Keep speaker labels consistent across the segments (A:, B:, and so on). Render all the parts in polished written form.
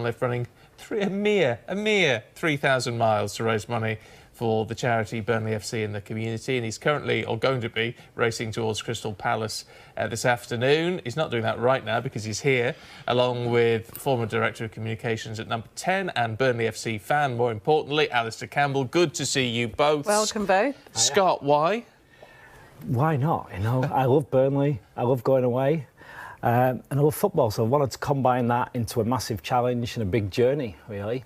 A: Cunliffe, running a mere 3,000 miles to raise money for the charity Burnley FC in the community, and he's currently, or going to be, racing towards Crystal Palace this afternoon. He's not doing that right now because he's here, along with former Director of Communications at Number 10 and Burnley FC fan, more importantly, Alastair Campbell. Good to see you both.
B: Welcome both.
A: Scott, why?
C: Why not? You know, I love Burnley, I love going away, and I love football, so I wanted to combine that into a massive challenge and a big journey, really.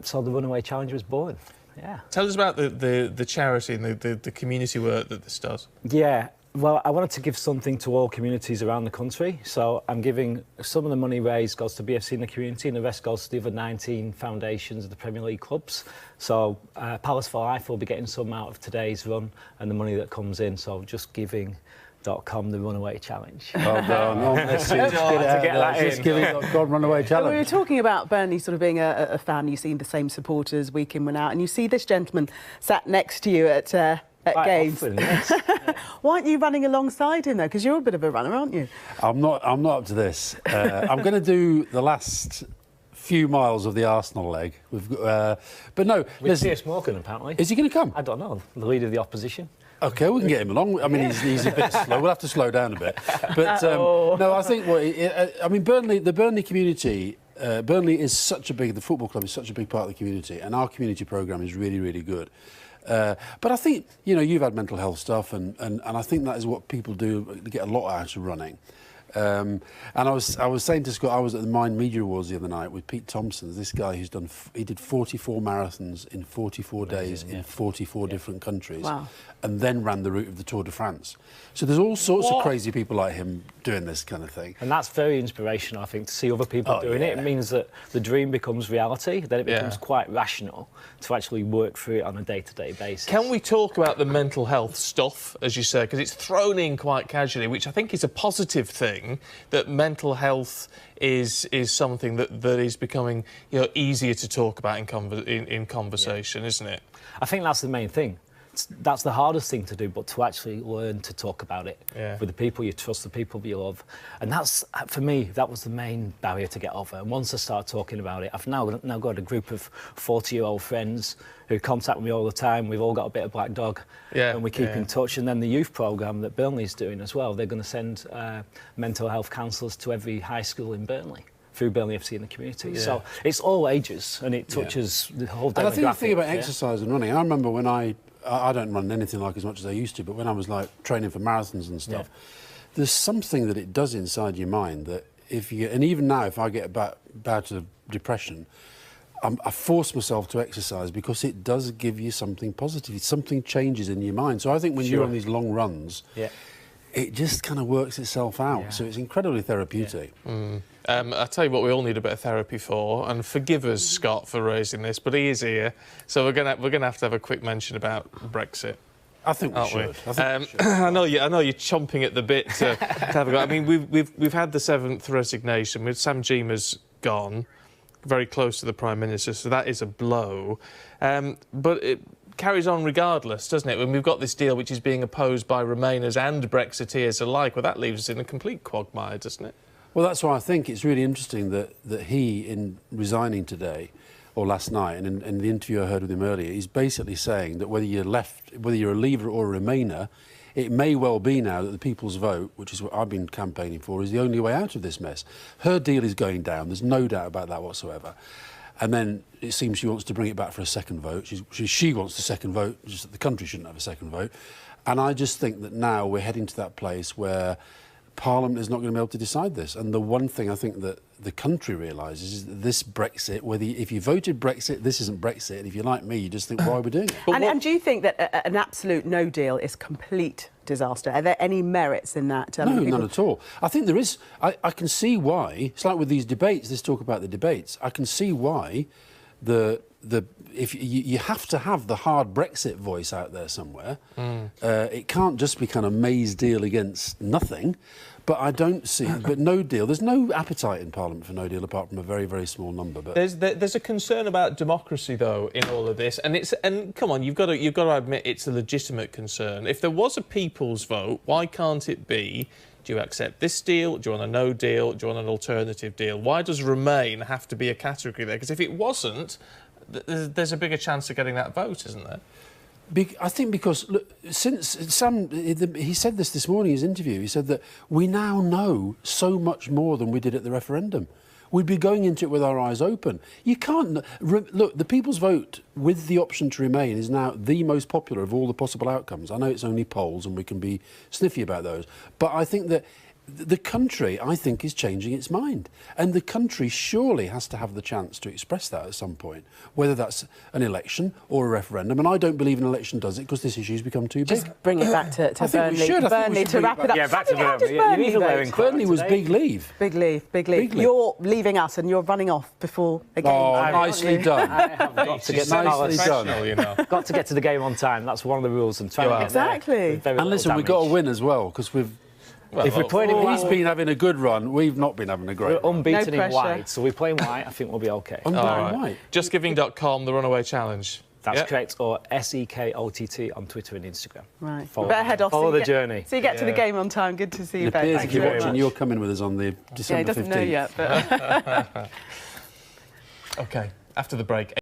C: So the Runaway Challenge was born. Yeah.
A: Tell us about the charity and the community work that this does.
C: Yeah, well, I wanted to give something to all communities around the country, so I'm giving some of the money raised goes to BFC in the community and the rest goes to the other 19 foundations of the Premier League clubs. So Palace for Life will be getting some out of today's run and the money that comes in, so just giving.com, the Runaway Challenge.
D: Well done. Just giving.com, Runaway Challenge.
B: We were talking about Burnley sort of being a fan. You've seen the same supporters week in, week out, and you see this gentleman sat next to you at games.
C: Often, yes.
B: Why aren't you running alongside him, though? Because you're a bit of a runner, aren't you?
D: I'm not up to this. I'm going to do the last few miles of the Arsenal leg. But no,
C: With Piers Morgan, apparently.
D: Is he going to come?
C: I don't know. The leader of the opposition.
D: OK, we can get him along. I mean, he's a bit slow. We'll have to slow down a bit. But no, I think I mean, the Burnley community. Burnley is the football club is such a big part of the community, and our community programme is really, really good. But I think, you know, you've had mental health stuff, and I think that is what people do. They get a lot out of running. And I was saying to Scott, I was at the Mind Media Awards the other night with Pete Thompson, this guy who's he did 44 marathons in 44 days in 44 different countries.
B: Wow.
D: And then ran the route of the Tour de France. So there's all sorts of crazy people like him doing this kind of thing.
C: And that's very inspirational, I think, to see other people doing it. It means that the dream becomes reality, then it becomes quite rational to actually work through it on a day-to-day basis.
A: Can we talk about the mental health stuff, as you say, because it's thrown in quite casually, which I think is a positive thing, that mental health is something that is becoming, you know, easier to talk about in conversation, isn't it?
C: I think that's the main thing. That's the hardest thing to do, but to actually learn to talk about it with the people you trust, the people you love. And that's, for me, that was the main barrier to get over. And once I started talking about it, I've now got a group of 40-year-old friends who contact me all the time. We've all got a bit of black dog, and we keep in touch. And then the youth programme that Burnley's doing as well, they're going to send mental health counsellors to every high school in Burnley through Burnley FC in the community. So it's all ages, and it touches the whole demographic.
D: And I think the thing about exercise and running, I remember when I don't run anything like as much as I used to, but when I was like training for marathons and stuff, there's something that it does inside your mind that and even now, if I get a bout of depression, I force myself to exercise because it does give you something positive. Something changes in your mind. So I think when you're on these long runs, it just kind of works itself out. So it's incredibly therapeutic.
A: I tell you what, we all need a bit of therapy for, and forgive us, Scott, for raising this, but he is here, so we're gonna have to have a quick mention about Brexit.
D: I think we should.
A: I know you're chomping at the bit to have a go. I mean, we've had the 7th resignation with Sam Gyimah's gone, very close to the Prime Minister, so that is a blow. But it carries on regardless, doesn't it? When we've got this deal which is being opposed by Remainers and Brexiteers alike, well, that leaves us in a complete quagmire, doesn't it?
D: Well, that's why I think it's really interesting that he, in resigning today, or last night, and in the interview I heard with him earlier, he's basically saying that whether you're a Leaver or a Remainer, it may well be now that the people's vote, which is what I've been campaigning for, is the only way out of this mess. Her deal is going down, there's no doubt about that whatsoever. And then it seems she wants to bring it back for a second vote. She wants the second vote, just that the country shouldn't have a second vote. And I just think that now we're heading to that place where Parliament is not going to be able to decide this. And the one thing I think that the country realises is that this Brexit, if you voted Brexit, this isn't Brexit. And if you're like me, you just think, why are we doing it?
B: And do you think that an absolute no deal is complete disaster? Are there any merits in that?
D: No, none at all. I think there is. I can see why. It's like with these debates, let's talk about the debates. I can see why if you have to have the hard Brexit voice out there somewhere. It can't just be kind of May's deal against nothing. But I don't see. But no deal. There's no appetite in Parliament for no deal, apart from a very, very small number. But
A: there's a concern about democracy, though, in all of this, and come on, you've got to admit it's a legitimate concern. If there was a people's vote, why can't it be Do you accept this deal? Do you want a no deal? Do you want an alternative deal? Why does Remain have to be a category there? Because if it wasn't, there's a bigger chance of getting that vote, isn't there?
D: I think because, look, since Sam, he said this morning in his interview, he said that we now know so much more than we did at the referendum. We'd be going into it with our eyes open. You can't... Look, the people's vote with the option to remain is now the most popular of all the possible outcomes. I know it's only polls and we can be sniffy about those, but I think that the country, I think, is changing its mind. And the country surely has to have the chance to express that at some point, whether that's an election or a referendum. And I don't believe an election does it because this issue's become too big.
B: Just bring it back to Burnley.
D: Burnley,
B: to wrap it up.
C: Yeah, back to Burnley.
D: Burnley was big leave.
B: Big leave, big leave. You're leaving us and you're running off before a game.
D: Oh, nicely done.
C: I have got to get
D: nicely done.
A: You know.
C: Got to get to the game on time. That's one of the rules. And
B: exactly.
D: And listen, we've got to win as well because we've...
C: Well, if we're playing
D: he's been having a good run. We've not been having a great
C: run. We're unbeaten
B: No
C: in white, so we're playing white. I think we'll be OK.
D: White.
A: JustGiving.com, the Runaway Challenge.
C: That's correct, or SEKOTT on Twitter and Instagram.
B: Right.
C: Better
B: head off.
C: Follow the journey.
B: So you get to the game on time. Good to see you, Ben.
D: Piers,
B: Thank
D: if
B: you
D: you're
B: very
D: watching,
B: much.
D: you're coming with us on the December 15th.
B: Yeah, he doesn't know yet, but...
A: OK, after the break.